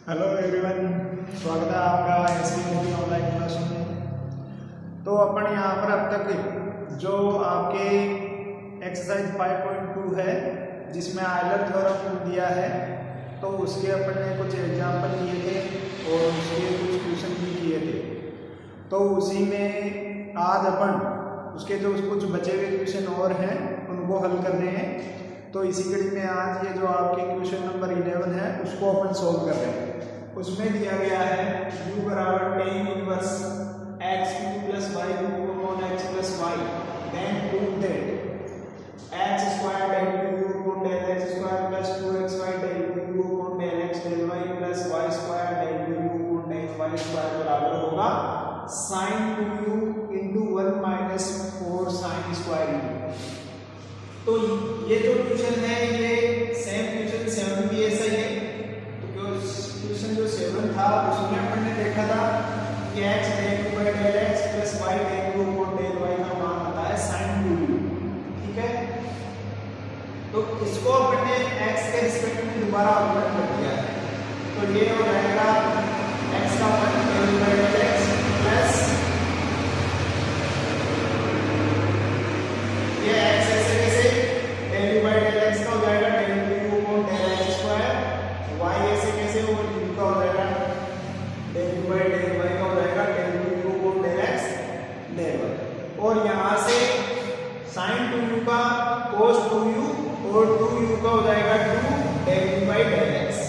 Hello everyone, स्वागत है आपका एसपी मूवी ऑनलाइन क्लास में। तो अपन यहाँ पर अब तक जो आपके एक्सरसाइज 5.2 है जिसमें आयलर थ्योरम दिया है, तो उसके अपन ने कुछ एग्जाम्पल किए थे और उसके कुछ क्वेश्चन भी किए थे। तो उसी में आज अपन उसके जो कुछ बचे हुए क्वेश्चन और हैं उनको हल कर रहे हैं। तो इसी कड़ी में आज ये जो आपके क्वेश्चन नंबर 11 है उसको अपन सोल्व कर रहे हैं। उसमें दिया गया है u बराबर tan inverse x³ plus y³ upon x plus y, then prove that x square del u upon del x square plus 2xy del u upon del x del y plus y square del u upon del y square बराबर होगा sin 2u into 1 minus 4 sin square u। तो ये जो question है ये same question 7 भी ऐसा ही है। तो क्वेश्चन जो 7 था उसमें अपन ने देखा था कि x del u by del x plus y del u upon del y का मान आता है sin 2u, ठीक है। तो इसको अपन ने x के रिस्पेक्ट में दोबारा अवकलन कर दिया है, तो ये हो जाएगा x का मान del u by del x plus ये x ऐसे कैसे del u by del x का हो जाएगा del u upon del x square, y ऐसे कैसे हो u का हो जाएगा del u by del y का हो जाएगा del u upon del x del y, और यहाँ से sin 2u का cos 2u और 2u का हो जाएगा 2 del u by del x,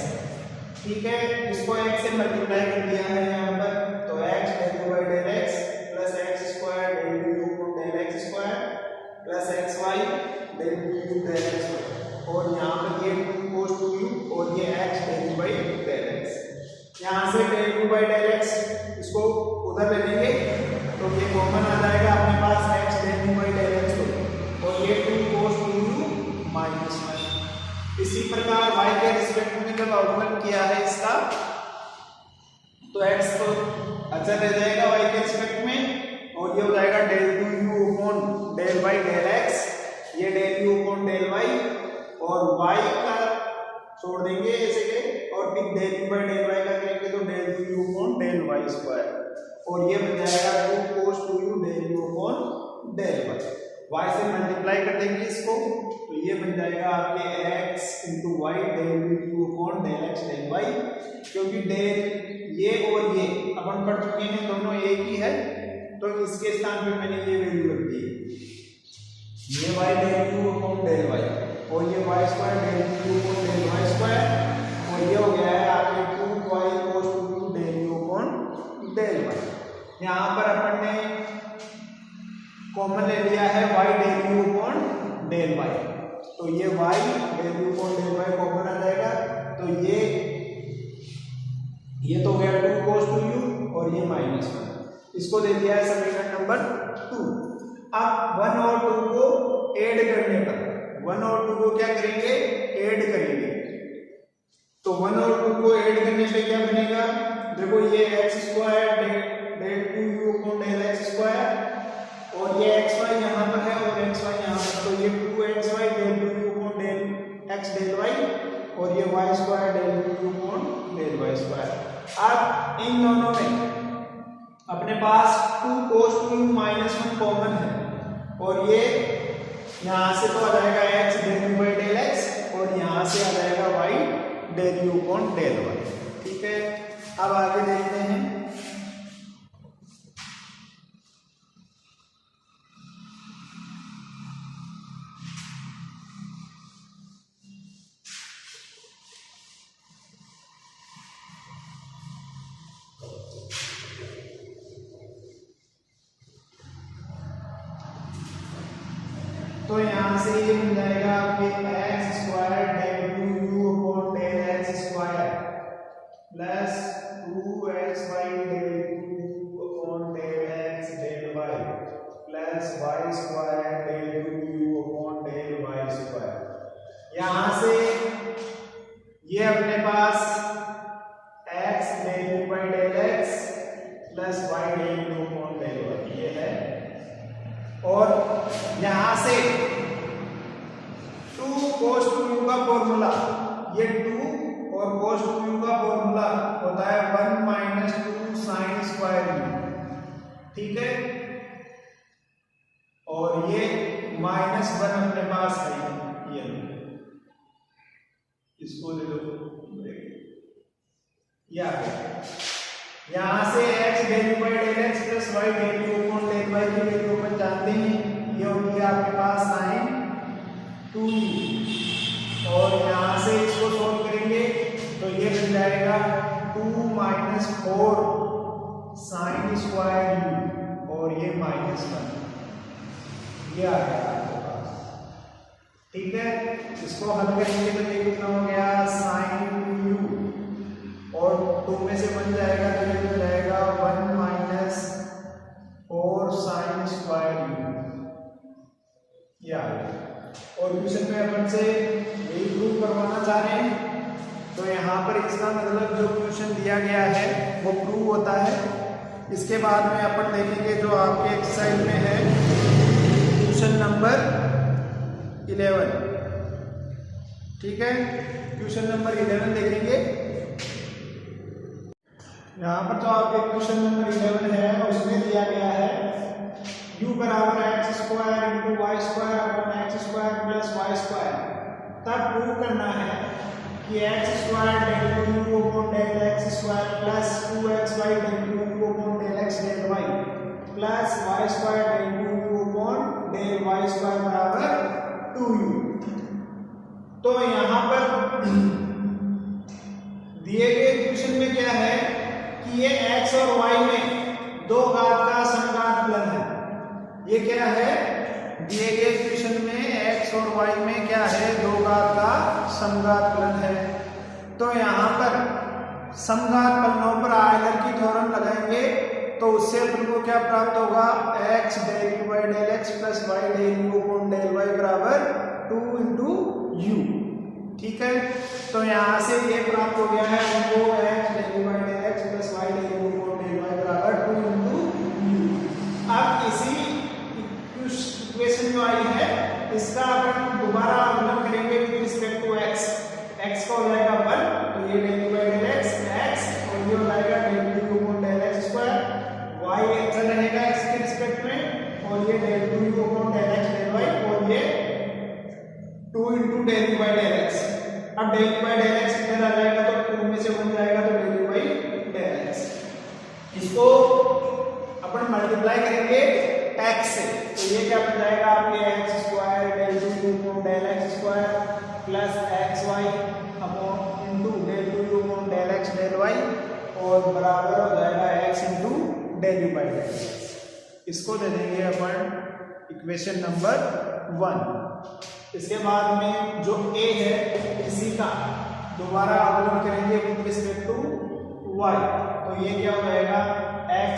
ठीक है। इसको x से मल्टीप्लाई कर दिया है यहाँ पर, तो x del u by del x plus x square del u upon del x square plus xy del u del x, और यहाँ पर ये 2 cos 2u और ये x del u by del x। यहाँ से del u by del x इसको उधर ले लेंगे तो ये कॉमन आ जाएगा अपने पास x del u by del x को, और ये 2 cos 2u माइनस 1। इसी प्रकार y के रिस्पेक्ट में जब अवकलन किया है इसका तो x तो अचर रह जाएगा y के रिस्पेक्ट में, और ये हो जाएगा del 2u upon del y del x, ये del u upon del y, और y का छोड़ देंगे ऐसे के, और फिर del u by del y का करेंगे तो del u upon del y square, और ये बन जाएगा 2 cos 2u del u upon del y। y से मल्टीप्लाई कर देंगे इसको तो ये बन जाएगा आपके x into y del u upon del x del y, क्योंकि del ये और ये अपन पढ़ चुके हैं दोनों एक ही है, तो इसके स्थान पे मैंने ये वैल्यू रख दी, ये y del u upon del y, और ये y square del u upon del y square, और ये हो गया है आपके 2y cos 2u del u upon del y। यहाँ पर अपन ने कॉमन ले लिया है y del u upon del y, तो ये y del u upon del y common आ जाएगा, तो ये तो हो गया 2 cos 2u और ये -1, इसको दे दिया है समीकरण नंबर 2। अब 1 और 2 को ऐड करने पर 1 और 2 को क्या करेंगे, ऐड करेंगे, तो 1 और 2 को ऐड करने पे क्या बनेगा, देखो ये x square del 2u upon del x square, और ये xy यहाँ पर है और xy यहाँ पर, तो ये 2xy del 2u upon del x del y, और ये y square del 2u upon del y square. अब इन दोनों में अपने पास 2 cos 2u माइनस 1 कॉमन है, और ये यहाँ से तो आ जाएगा x del u by del x, और यहाँ से आ जाएगा y del u upon del y, ठीक है। अब आगे देखते हैं। तो यहाँ से ये मिल जाएगा आपके x square del 2u upon del x square plus 2xy del 2u upon del x del y plus y square del 2u upon del y square. यहाँ से ये अपने पास x del u by del x plus y del u upon del y ये है, और यहां से 2 cos 2u का फॉर्मूला ये 2 और cos 2u का फॉर्मूला होता है 1 माइनस 2 साइन स्क्वायर u, ठीक है। और ये -1 अपने पास है, ये इसको ले लो, ये आ गया। यहां से x del by del x plus y del u upon del y की वैल्यू अपन जानते हैं, ये होगी आपके पास साइन 2u। और यहां से इसको सॉल्व करेंगे तो ये बन जाएगा 2 माइनस 4 साइन स्क्वायर u, और ये -1, ये आ गया आपके पास, ठीक है। इसको हल करेंगे तो ये कितना हो गया साइन 2u, और 2 में से बन जाएगा तो ये बन जाएगा 1 माइनस 4 साइन स्क्वायर u, ये आ गया। और क्वेश्चन में अपन से यही प्रूव करवाना चाह रहे हैं, तो यहाँ पर इसका मतलब जो क्वेश्चन दिया गया है वो प्रूव होता है। इसके बाद में अपन देखेंगे जो आपके एक्सरसाइज में है क्वेश्चन नंबर 11, ठीक है। क्वेश्चन नंबर 11 देखेंगे। यहाँ पर जो आपके क्वेश्चन नंबर 11 है उसमें दिया गया है u बराबर x square into y square upon x square plus y square. तब प्रूव करना है कि x square del u upon del x square plus 2xy del u upon del x del y plus y square del u upon del y square बराबर 2u। तो यहाँ पर दिए गए क्वेश्चन में क्या है कि ये x और y में दो घात का समघात फलन है। ये क्या है, दिए गए क्वेश्चन में x और y में क्या है, दो घात का समघात फलन है। तो यहाँ पर समघात फलनों पर आयलर की थ्योरम लगाएंगे तो उससे अपन को क्या प्राप्त होगा, x del u by del x plus y del u upon del y बराबर 2 इंटू u, ठीक है। तो यहाँ से ये प्राप्त हो गया है हमको x del u by del x plus y del u upon del y बराबर 2 इंटू u। अब इसी इक्वेशन जो आई है इसका अपन दोबारा अवकलन करेंगे with respect to x। x का हो जाएगा 1, तो ये del u by del x और ये हो जाएगा del u upon del x square, y चल रहेगा x के रिस्पेक्ट में, और ये del u upon del x del y, और ये 2 into del u by del x। अब del u by del x इधर आ जाएगा तो 2 में से बन जाएगा तो del u by del x। इसको अपन मल्टीप्लाई करेंगे x से, तो ये क्या बन जाएगा आपके x square del u upon del x square plus xy upon into del u upon del x del y, और बराबर हो जाएगा x into del u by del x। इसको दे देंगे अपन इक्वेशन नंबर 1। इसके बाद में जो a है इसी का दोबारा अवकलन करेंगे विद रिस्पेक्ट टू y। तो ये क्या हो जाएगा, x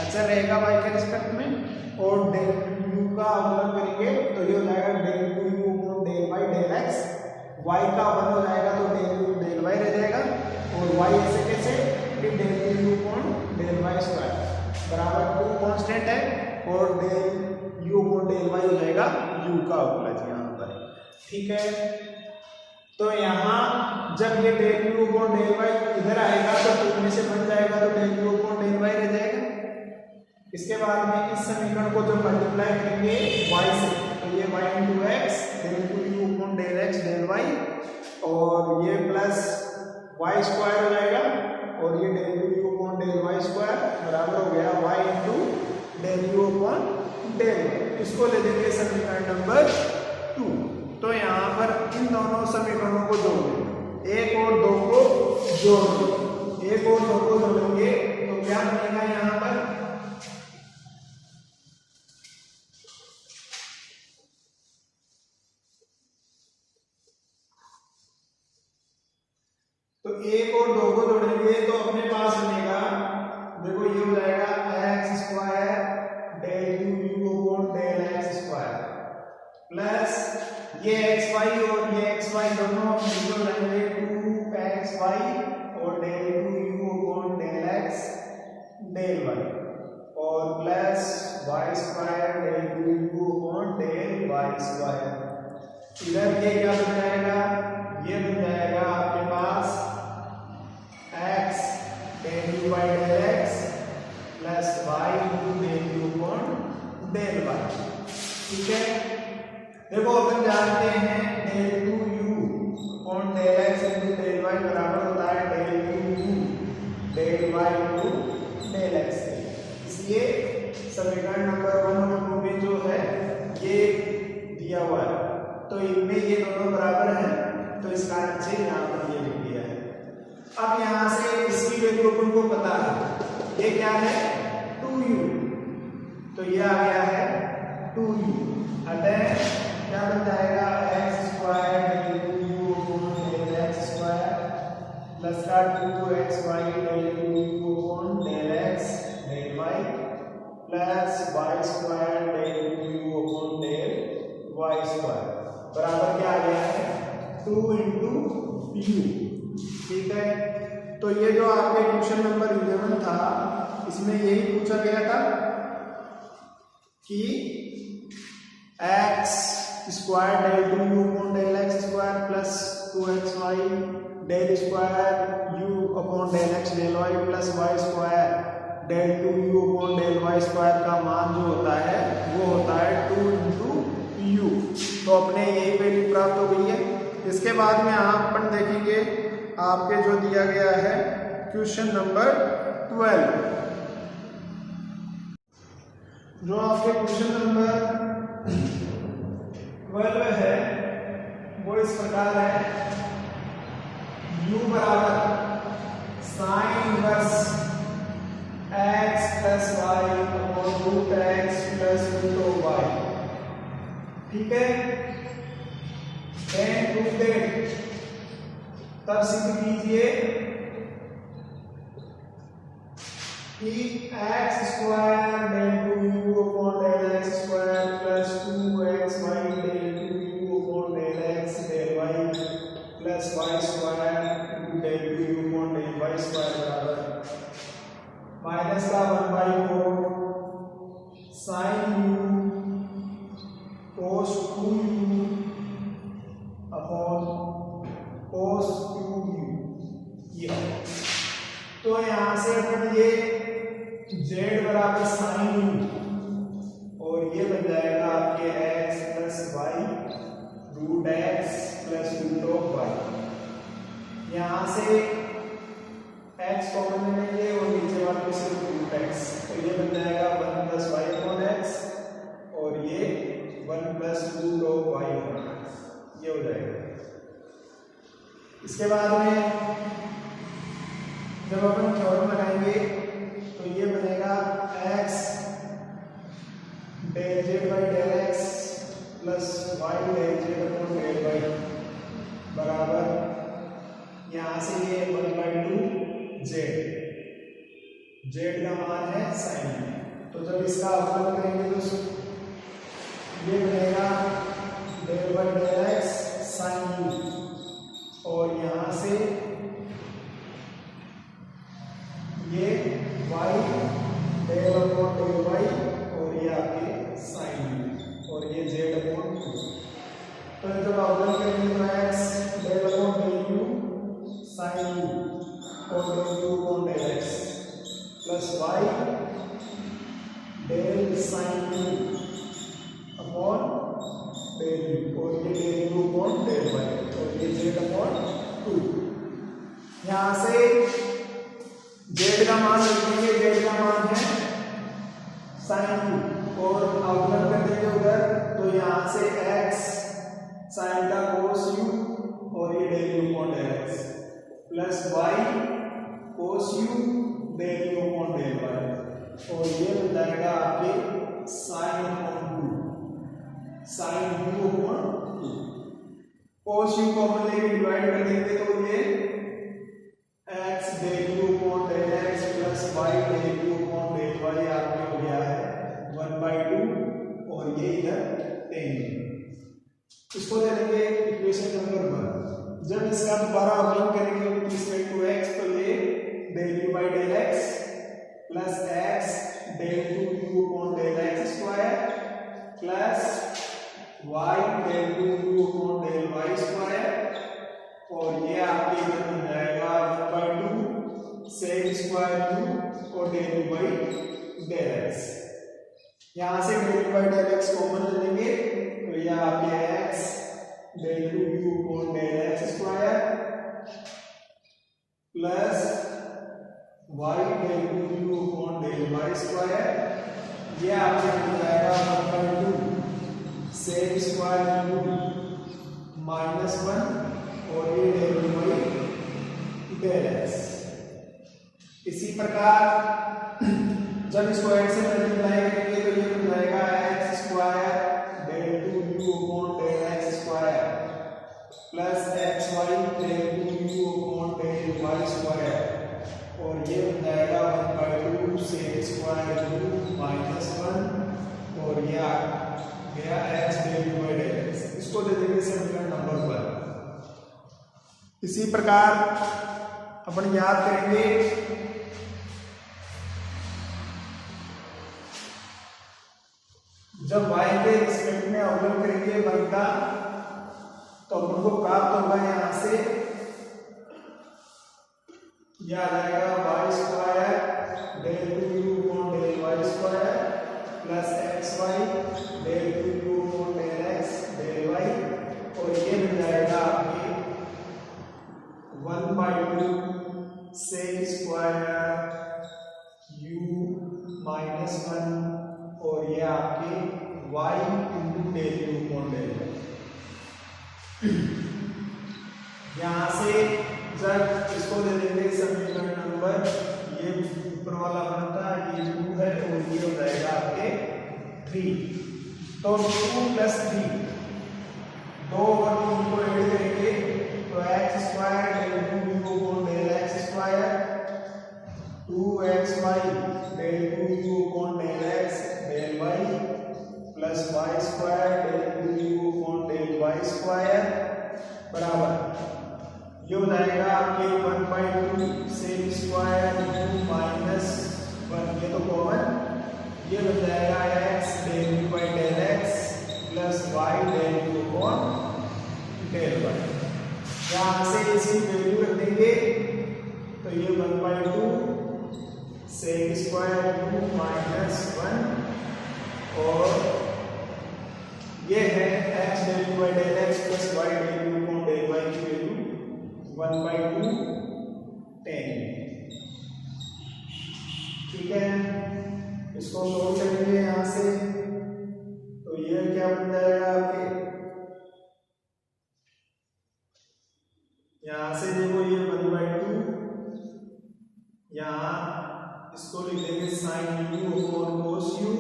अचर रहेगा y के रिस्पेक्ट में, और डेल u का अवकलन करेंगे तो ये हो जाएगा del u upon del y del x, y का 1 हो जाएगा तो डेल u डेल y रह जाएगा, और y ऐसे कैसे कि del u upon del y square बराबर 2 कांस्टेंट है, और del u upon del y हो जाएगा u का अवकलन यहाँ पर, ठीक है। तो यहाँ जब ये del u upon del y इधर आएगा तो 2 में से बन जाएगा तो del u upon del y रह जाएगा। इसके बाद में इस समीकरण को जब मल्टीप्लाई करेंगे y से तो ये y into x del u upon del x del y, और ये प्लस y स्क्वायर हो जाएगा, और ये del u upon del y square बराबर हो गया y into del u upon del y। इसको ले देंगे समीकरण नंबर 2। तो यहाँ पर इन दोनों समीकरणों को जोड़, 1 और 2 को जोड़, 1 और 2 को जोड़ेंगे तो क्या बनेगा यहाँ पर, तो 1 और 2 को जोड़ेंगे तो अपने पास बनेगा, देखो ये हो जाएगा x square del u upon del x square plus ये xy और ये xy दोनों मिलकर बनेंगे 2xy और del u upon del x del y, और plus y square del u upon del y square. इधर ये क्या बन जाएगा, ये बन जाएगा आपके पास del u by del x plus y into del u upon del y. ठीक है, देखो अपन जानते हैं del two u upon del x into del y बराबर होता है del two u del y into del x. इसलिए समीकरण नंबर 1 और 2 में जो है ये दिया हुआ है, तो इनमें ये दोनों बराबर हैं, तो इसका नीचे यहाँ पर ये लिख दिया है। अब यहाँ से इसकी वैल्यू अपन को पता है, ये क्या है 2u, तो ये आ गया है 2u। अतः क्या बन जाएगा x square del 2u upon del x square plus का 2xy del 2u upon del x del y plus y square del 2u upon del y square बराबर क्या आ गया है 2 इंटू यू। ठीक है, तो ये जो आपके क्वेश्चन नंबर 11 था इसमें यही पूछा गया था कि x square del 2u upon del x square plus 2xy del square u upon del x del y plus y square del 2u upon del y square का मान जो होता है वो होता है 2 इंटू यू। तो अपने यही वैल्यू प्राप्त हो गई है। इसके बाद में अपन देखेंगे आपके जो दिया गया है क्वेश्चन नंबर 12। जो आपके क्वेश्चन नंबर 12 है वो इस प्रकार है, u बराबर sine inverse x plus y upon root x plus root y. ठीक है, एंड प्रूफ दैट, तब सिद्ध कीजिए कि x square del 2u upon del x square plus 2xy del 2u upon del x del y plus y square del 2u upon del y square बराबर minus का 1/4 sine u cos 2u upon cos 2u। ये तो यहां से अपन ये z बराबर sign u और ये बन जाएगा आपके x plus y root x plus root of y. यहां से x कॉमन ले लेंगे और नीचे वाले सिर्फ रूट x, तो ये बन जाएगा 1 प्लस वाई अपॉन एक्स और ये 1 plus root of y upon x, ये हो जाएगा। इसके बाद में जब अपन थ्योरम लगाएंगे तो ये बनेगा x del z by del x plus y del z upon del y बराबर यहाँ से ये 1/2 जेड का मान है साइन। तो जब इसका अवकलन करेंगे तो ये बनेगा del by del x sine u और यहाँ से ये y del upon del y और ये आपके साइन और ये z अपॉन 2। तो जब अवकलन करेंगे तो x del upon del u sine u और del u upon del x plus y del sine u upon del u और ये del u upon del y और ये z अपॉन 2। यहाँ से z का मान रखेंगे, z का मान है साइन यू और अवकलन कर देंगे उधर, तो यहाँ से x साइन का कोस यू और ये del u upon del x plus y cos u del u upon del y और ये बन जाएगा आपके sine upon 2 sine u upon 2। Cos u common लेके डिवाइड कर देंगे तो ये x del u upon del x plus y del u upon del y आपके हो गया है 1/2 और ये इधर 10। इसको दे देंगे इक्वेशन नंबर 1। जब इसका दोबारा अवकलन करेंगे विद रिस्पेक्ट टू x तो ये del u by del x plus x del 2u upon del x square plus y del 2u upon del y square और ये आपके इधर बन जाएगा 1/2 सेक स्क्वायर यू और del u by del x. यहां से del u by del x common ले लेंगे तो यह आपके x del u upon del x square plus y del u upon del y square, यह आपको मिल जाएगा 1/2 सेक स्क्वायर यू माइनस 1 और ये del u by del x. इसी प्रकार जब इसको x से मल्टीप्लाई करेंगे तो ये मिल जाएगा x square del u upon del x square plus x y del u upon del y square और ये मिल जाएगा 1/2 सेक स्क्वायर यू माइनस 1 और ये आ गया x del u by del x. इसको दे देंगे समीकरण नंबर 1। इसी प्रकार अपन याद करेंगे जब y के रिस्पेक्ट में अवकलन करेंगे वन का तो अपन को प्राप्त होगा यहां से यह आ जाएगा y square del u upon del y square plus x y del u upon del x del y और ये मिल जाएगा आपके 1/2 सेक स्क्वायर यू माइनस 1 और ये आपके y into del u upon del y. यहां से जब इसको दे देंगे समीकरण नंबर, ये ऊपर वाला बनता है ये 2 है और ये हो जाएगा आपके 3, तो 2 प्लस 3 2 और 3 को ऐड करेंगे तो x square del u upon del x square 2xy del u upon del x del y plus y square del u upon del y square बराबर ये हो जाएगा आपके 1/2 सेक स्क्वायर यू माइनस 1 ये तो कॉमन, ये बन जाएगा x del u by del x plus y del u upon del y. यहां से इसकी वैल्यू रख देंगे तो ये 1/2 सेक स्क्वायर यू माइनस 1 और ये है x del u by del x plus y del u upon del y की वैल्यू 1/2 10। ठीक है, इसको सोल्व करेंगे यहां से तो ये क्या बन जाएगा आपके, यहां से देखो ये 1/2 यहां इसको लिख देंगे sine u upon cos u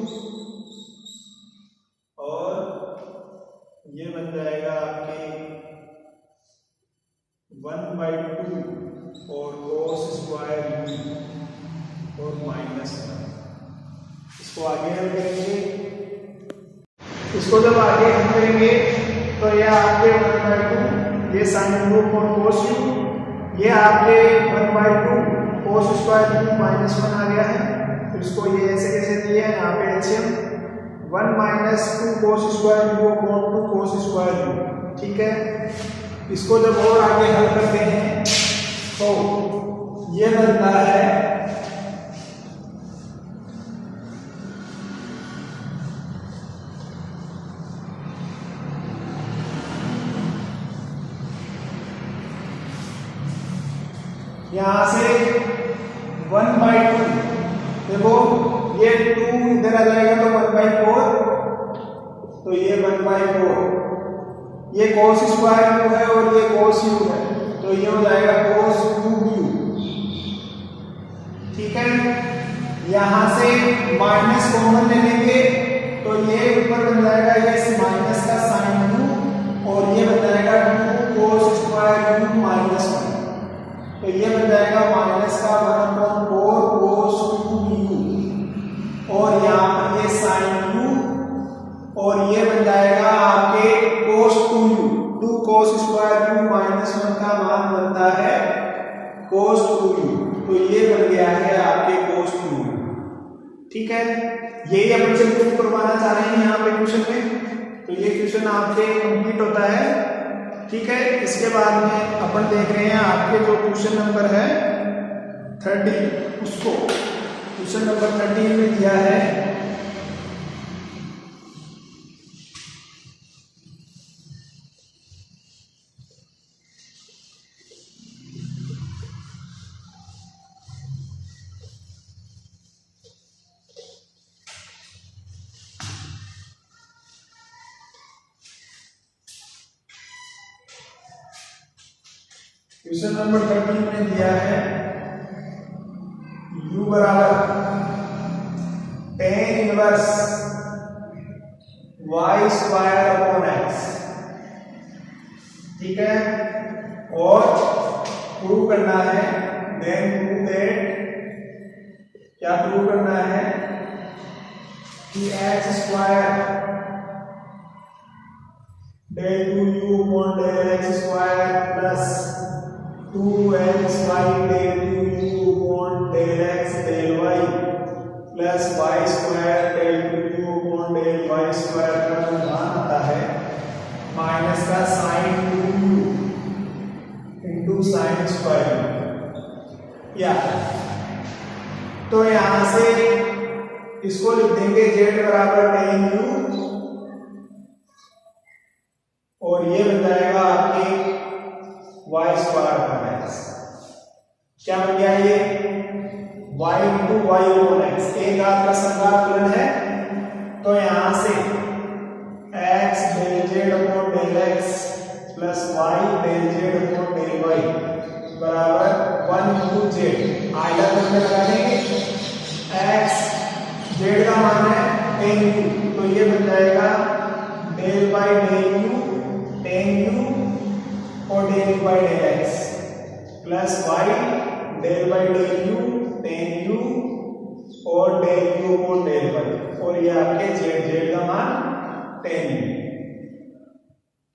और ये बन जाएगा आपके 1/2 और कोस स्क्वायर यू और माइनस 1। इसको आगे हल करेंगे, इसको जब आगे हल करेंगे तो यह आपके 1/2 ये sine u upon cos u, ये आपके 1/2 कोस स्क्वायर यू माइनस 1 आ गया है तो इसको ये ऐसे कैसे दिए हैं यहाँ पे LCM 1 minus 2 cos square you upon 2 cos square you. ठीक है, इसको जब और आगे हल करते हैं तो ये बनता है यहां से 1/2 देखो ये 2 इधर आ जाएगा तो 1/4 तो ये 1/4 ये cos स्क्वायर यू है और ये cos यू है तो ये हो जाएगा cos क्यूब यू। ठीक है, यहां से माइनस कॉमन ले लेंगे तो ये ऊपर बन जाएगा ये माइनस का साइन यू और ये बन जाएगा 2 cos स्क्वायर यू माइनस 1 तो ये बन जाएगा माइनस का 1/4 cos क्यूब यू और यहाँ पर ये साइन यू और ये बन जाएगा आपके cos 2u 2 cos square u minus 1 का मान बनता है cos 2u तो ये बन गया है आपके cos 2u। ठीक है, यही अपन से प्रूव करवाना चाह रहे हैं यहाँ पे क्वेश्चन में, तो ये क्वेश्चन आपके कंप्लीट होता है। ठीक है, इसके बाद में अपन देख रहे हैं आपके जो क्वेश्चन नंबर है 13 उसको क्वेश्चन नंबर 13 में दिया है क्वेश्चन नंबर 13 में दिया है u बराबर tan inverse y square upon x, ठीक है, और प्रूव करना है, देन प्रूव दैट, क्या प्रूव करना है कि x square del 2u upon del x square plus 2xy del 2u upon del x del y plus y square del 2u upon del y square का मान आता है माइनस का sign 2u into sine square या, तो यहां से इसको लिख देंगे z बराबर tan u और ये बन जाएगा आपके y स्क्वायर अपॉन x, क्या बन गया ये y into y upon x, एक घात का संघात फलन है, तो यहां से x del z upon del x plus y del z upon del y बराबर 1 इंटू z, आइलर में लगा देंगे, x z का मान है tan u, तो ये बन जाएगा del by del u tan u और del by del x plus y del by del u tan u और del u और del y, और ये आपके z का मान tan u,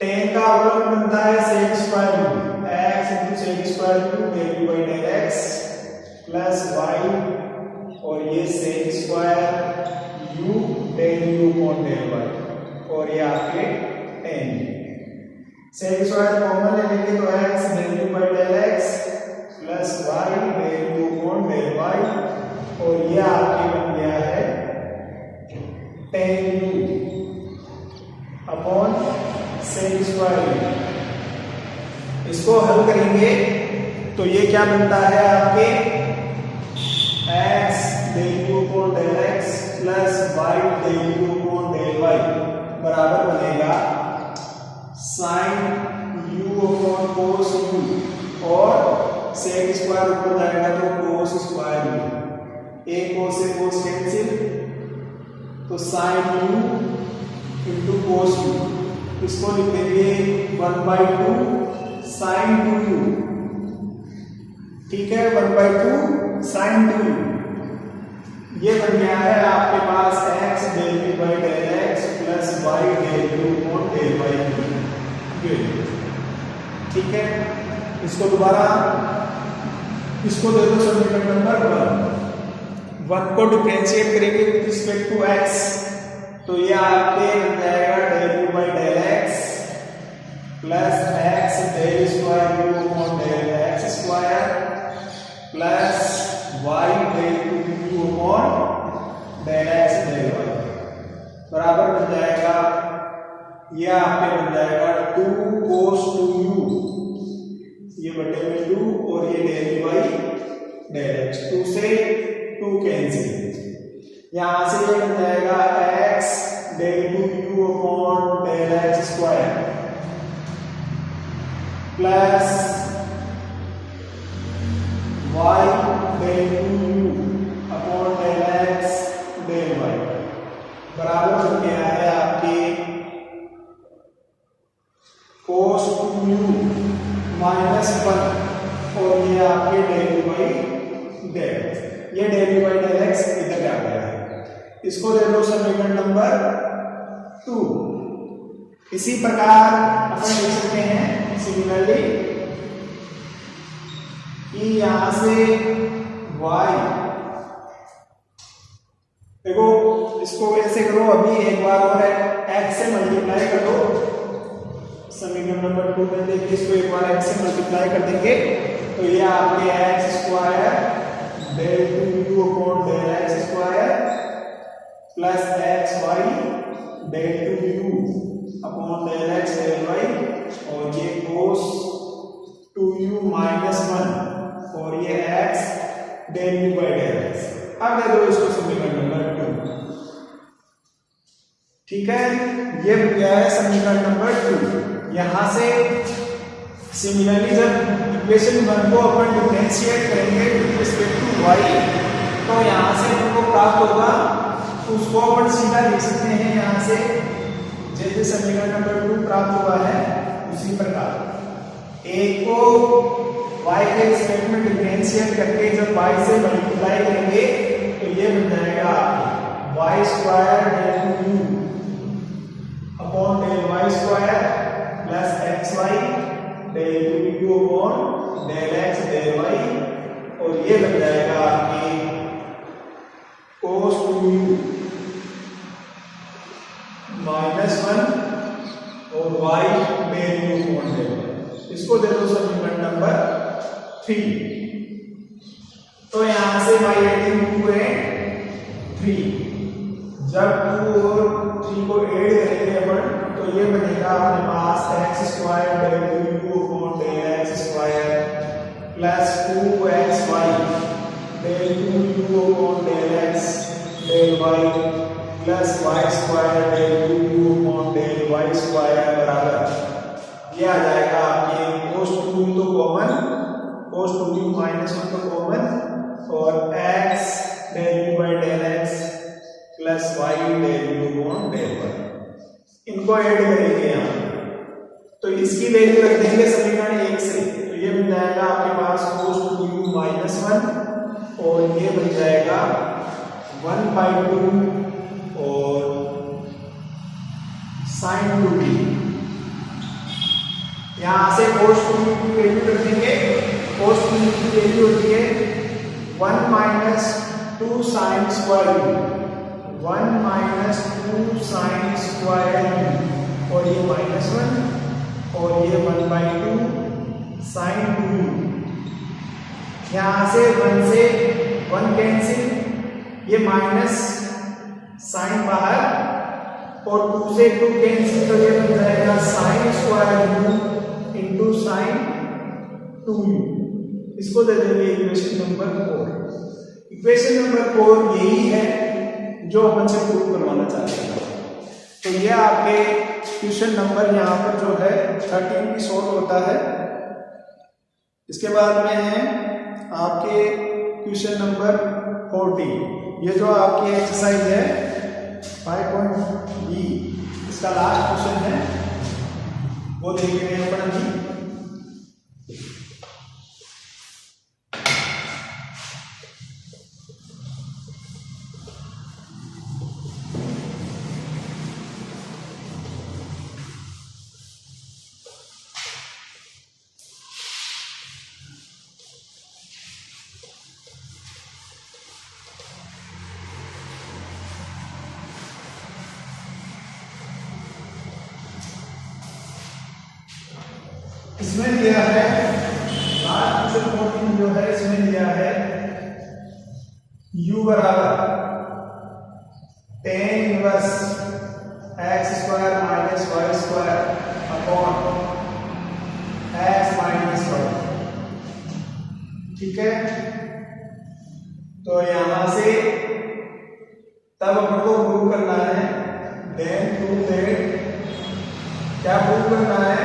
tan का अवकलन बनता है sec square u, x into sec square u del u by del x plus y और ये sec square u del u और del y, और ये आपके tan u, sec square common ले लेंगे तो x del u by del x plus y del u upon del y, और ये आपके बन गया है tan u upon sec square u। इसको हल करेंगे तो ये क्या बनता है आपके x del u upon del x plus y del u upon del y बराबर बनेगा साइन u अपॉन कोस u, और सेक स्क्वायर ऊपर जाएगा तो कोस स्क्वायर u, एक कोस से कोस कैंसिल, तो sine u into cos u, इसको लिख देंगे 1/2 साइन 2u, ठीक है, 1/2 साइन 2u, ये बन गया है आपके पास x del u by del x plus y del u upon del y, ठीक है। इसको दोबारा, इसको दे दो समीकरण नंबर 1 को डिफरेंशिएट करेंगे विद रिस्पेक्ट टू x, तो ये आपके बन जाएगा del u by del x plus x del square u upon del x square plus y del 2u upon del x del y बराबर बन जाएगा, ये आपके बन जाएगा 2 cos 2u, ये बटे में 2 और ये del u by del x, 2 से 2 कैंसिल, यहां से ये बन जाएगा x del 2u upon del x square plus y del 2u upon del x del y बराबर हो गया है आपके cos 2u माइनस 1 और ये आपके del u by del x, ये del u by del x इधर आ गया है, इसको दे दो समीकरण नंबर 2। इसी प्रकार अपन देख सकते हैं सिमिलरली कि यहां से y, देखो इसको ऐसे करो, अभी एक बार और x से मल्टीप्लाई कर दो, समीकरण नंबर 2 में देखिए, इसको एक बार x से मल्टीप्लाई कर देंगे तो ये आपके x square del 2u upon del x square plus x y del 2u upon del x del y, और ये cos 2u माइनस 1 और ये x del u by del x. अब दे दो इसको समीकरण नंबर 2। ठीक है, ये क्या है समीकरण नंबर 2। यहां से सिमिलरली जब इक्वेशन 1 को अपन डिफरेंशिएट करेंगे विद रिस्पेक्ट टू y, तो यहां से हमको प्राप्त होगा, उसको अपन सीधा लिख सकते हैं यहां से जैसे समीकरण नंबर 2 प्राप्त हुआ है उसी प्रकार एक को y के रिस्पेक्ट में डिफरेंशिएट करके जब y से मल्टीप्लाई करेंगे तो ये बन जाएगा y square del u upon del y square plus xy del u upon del x del y, और ये बन जाएगा आपके cos 2u माइनस 1 और y del u upon del y। इसको दे दो समीकरण नंबर 3। तो यहां से y एडिंग 2 है 3, जब 2 और 3 को ऐड करेंगे अपन तो ये बनेगा अपने पास x square del u upon del x square plus 2xy del 2u upon del x del y plus y square del 2u upon del y square बराबर ये आ जाएगा आपके cos 2u तो कॉमन, cos 2u माइनस 1 तो common, और x del u by del x plus y del u upon del y, इनको add करेंगे यहाँ तो इसकी वैल्यू रख देंगे समीकरण 1 से, तो ये बन जाएगा आपके पास cos 2u माइनस 1 और ये बन जाएगा 1/2 और sin 2t। यहाँ से cos 2u की वैल्यू रख देंगे, cos 2u की वैल्यू होती है 1 minus 2 sin square u, 1 minus 2 sin square u, और ये माइनस 1 और ये 1/2 sin 2u। यहाँ से 1 से 1 कैंसिल, ये माइनस साइन बाहर और 2 से 2 कैंसिल, तो ये बन जाएगा sin square u into sine 2u। इसको दे देंगे इक्वेशन नंबर 4। इक्वेशन नंबर 4 यही है जो अपन से प्रूव करवाना चाहते हैं। तो ये आपके क्वेश्चन नंबर यहाँ पर जो है 13 की सॉल्व होता है। इसके बाद में है आपके क्वेश्चन नंबर 14। ये जो आपकी एक्सरसाइज है 5.b, इसका लास्ट क्वेश्चन है, वो देख रहे हैं अपन अभी। इसमें दिया है लास्ट क्वेश्चन 14 जो है, इसमें दिया है u बराबर tan inverse x square minus y square upon x minus y। ठीक है, तो यहां से तब अपन को प्रूव करना है, देन प्रूव दैट, क्या प्रूव करना है,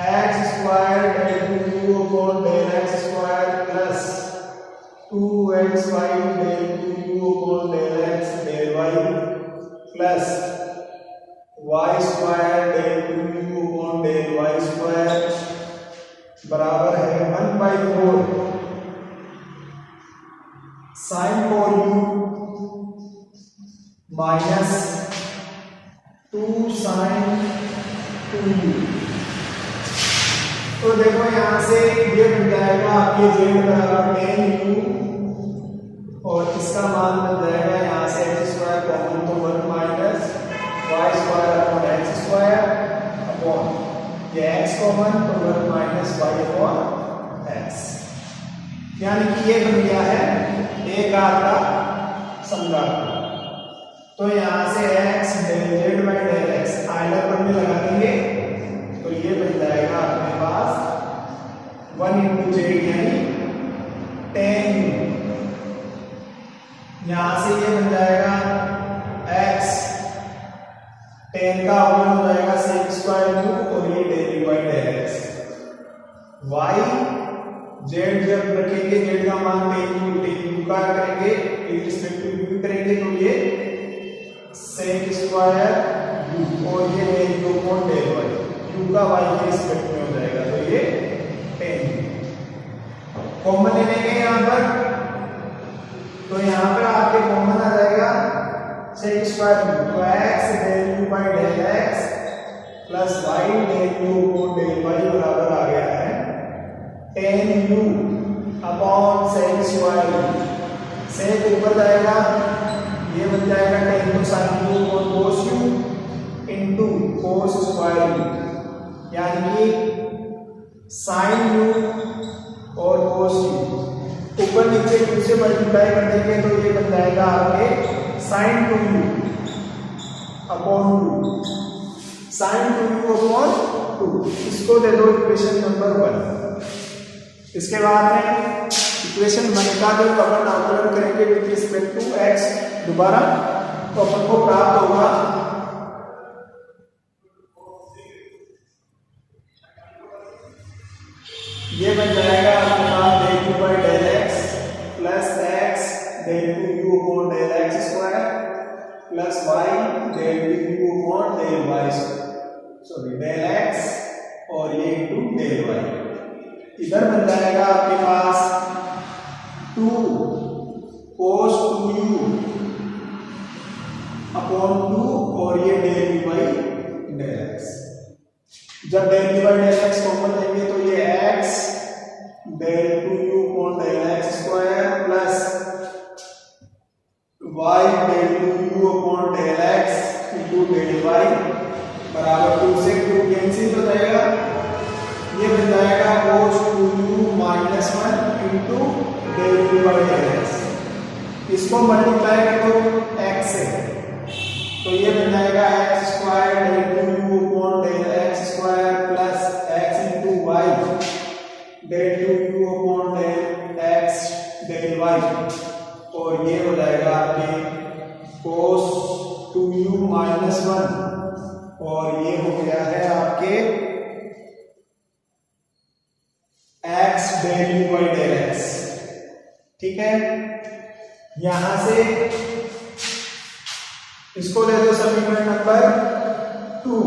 x square del 2u upon del x square plus 2xy del 2u upon del x del y plus y square del 2u upon del y square बराबर है 1/4 sin 4u minus 2 sin 2u। तो देखो यहां से ये बन जाएगा आपके z बराबर tan u, और इसका मान बन जाएगा यहां से x स्क्वायर कॉमन तो 1 minus y square upon x square upon ये x कॉमन तो 1 माइनस y अपॉन x। यानी कि ये बन गया है एक आर का समघात। तो यहाँ से x del z by del x Euler पर में लगा देंगे तो ये बन जाएगा अपने पास 1 इंटू जेड यानी 10। यहाँ से ये बन जाएगा x 10 का अवयव हो जाएगा सेक स्क्वायर यू और ये del by del x. y z जब रखेंगे जेड का मान 10 यू का करेंगे विद रिस्पेक्ट टू यू करेंगे तो ये सेक स्क्वायर यू और ये del u upon del y u का y के रिस्पेक्ट में हो जाएगा तो ये 10 कॉमन ले लेंगे यहाँ पर तो यहाँ पर आपके कॉमन आ जाएगा सेक स्क्वायर यू तो x del u by del x plus y del u upon del y बराबर आ गया है 10 u upon sec square u. Sec ऊपर जाएगा ये बन जाएगा 10 तो sine u upon cos u into cos square u यानी कि साइन यू और कोस यू ऊपर नीचे यू से मल्टीप्लाई कर देंगे तो ये बन जाएगा आपके sign 2u upon 2 sign 2u upon 2। इसको दे दो इक्वेशन नंबर 1। इसके बाद में इक्वेशन 1 का जो अपन आकलन करेंगे विद रिस्पेक्ट टू x दोबारा तो अपन को प्राप्त होगा ये बन जाएगा आपके पास del u by del x plus x del u upon del x square plus y del u upon del y sorry del x और ये इनटू डेल वाई। इधर बन जाएगा आपके पास 2 cos 2u अपॉन 2 और ये del u by del x. जब del u by del x common लेंगे तो ये x del 2u upon del x square plus y del 2u upon del x into del y बराबर 2 से 2 cancel हो जाएगा। ये बन जाएगा cos 2u minus 1 into del u by del x. इसको मल्टीप्लाई कर दो x से तो ये बन जाएगा x square del u upon del x square plus x into y del u upon del x del y और ये हो जाएगा आपके cos 2u माइनस 1 और ये हो गया है आपके x del u by del x. ठीक है यहां से इसको ले दो समीकरण नंबर 2।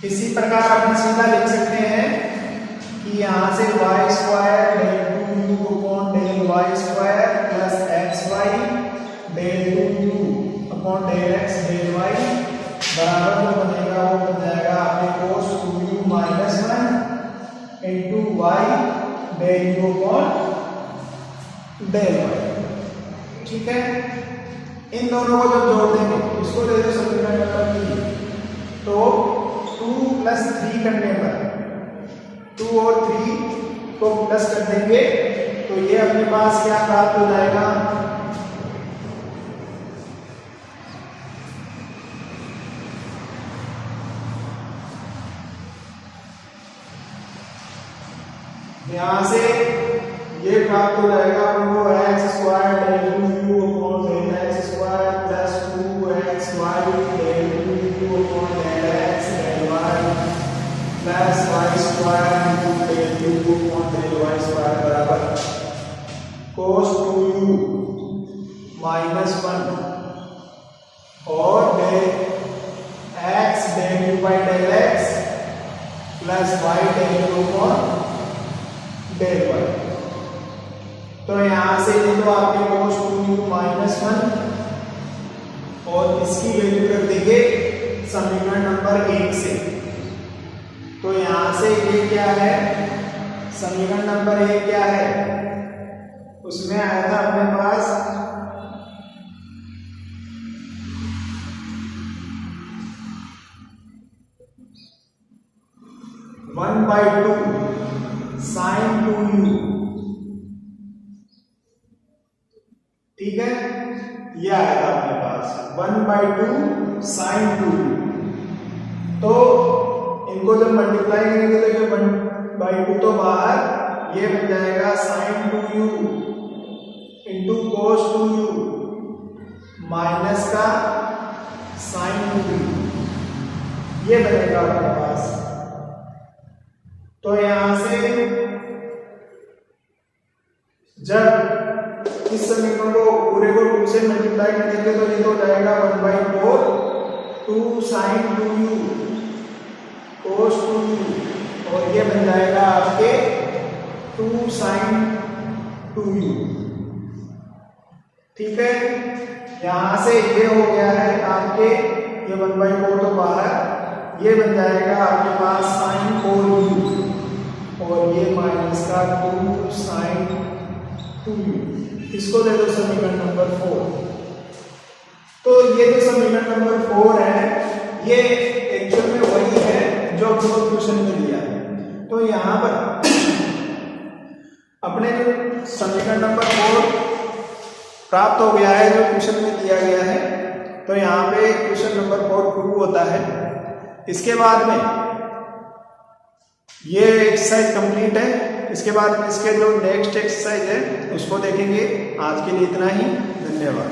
इसी प्रकार अपन सीधा लिख सकते हैं कि यहां से y square del 2u upon del y square plus xy del 2u upon del x del y बराबर जो बनेगा वो बन जाएगा आपके cos 2u minus 1 into y del u upon del y। ठीक है इन दोनों को जब जोड़ देंगे इसको ले दो समीकरण नंबर 3 तो 2 प्लस 3 करने पर 2 और 3 को प्लस कर देंगे तो ये अपने पास क्या प्राप्त हो जाएगा यहां से ये प्राप्त हो जाएगा वो x square del 2u upon del x square plus 2xy del 2u upon del x del y plus y square into del 2u upon del y square बराबर cos 2u माइनस 1 और del x del u by del x plus y del u upon del y। तो यहां से ये तो आपके cos 2u minus 1 और इसकी वैल्यू कर देंगे समीकरण नंबर 1 से। तो यहां से ये क्या है समीकरण नंबर 1 क्या है उसमें आया था अपने पास वन बाई 2 साइन 2u ये आया था अपने पास 1/2 sin 2u। तो इनको जब मल्टीप्लाई करेंगे तो ये 1/2 तो बाहर, ये बन जाएगा sin 2u into cos 2u minus का sin 2u, ये बनेगा अपने पास। तो यहां से जब इस समीकरण को पूरे को 2 से मल्टीप्लाई करेंगे तो ये तो जाएगा 1/4 2 sin 2u cos 2u, और ये बन जाएगा आपके 2 sin 2u। ठीक है, यहां से ये हो गया है आपके, ये 1/4 तो बाहर, ये बन जाएगा आपके पास sin 4u, और ये माइनस का 2 sin 2u। इसको दे दो समीकरण नंबर 4। तो ये जो समीकरण नंबर 4 है, ये एक्चुअल में वही है जो हमको क्वेश्चन में दिया है। तो यहाँ पर अपने जो समीकरण नंबर 4 प्राप्त हो गया है जो क्वेश्चन में दिया गया है, तो यहाँ पे क्वेश्चन नंबर 4 प्रूव होता है। इसके बाद में ये एक्सरसाइज कंप्लीट है। इसके बाद में इसके जो नेक्स्ट एक्सरसाइज है उसको देखेंगे। आज के लिए इतना ही, धन्यवाद।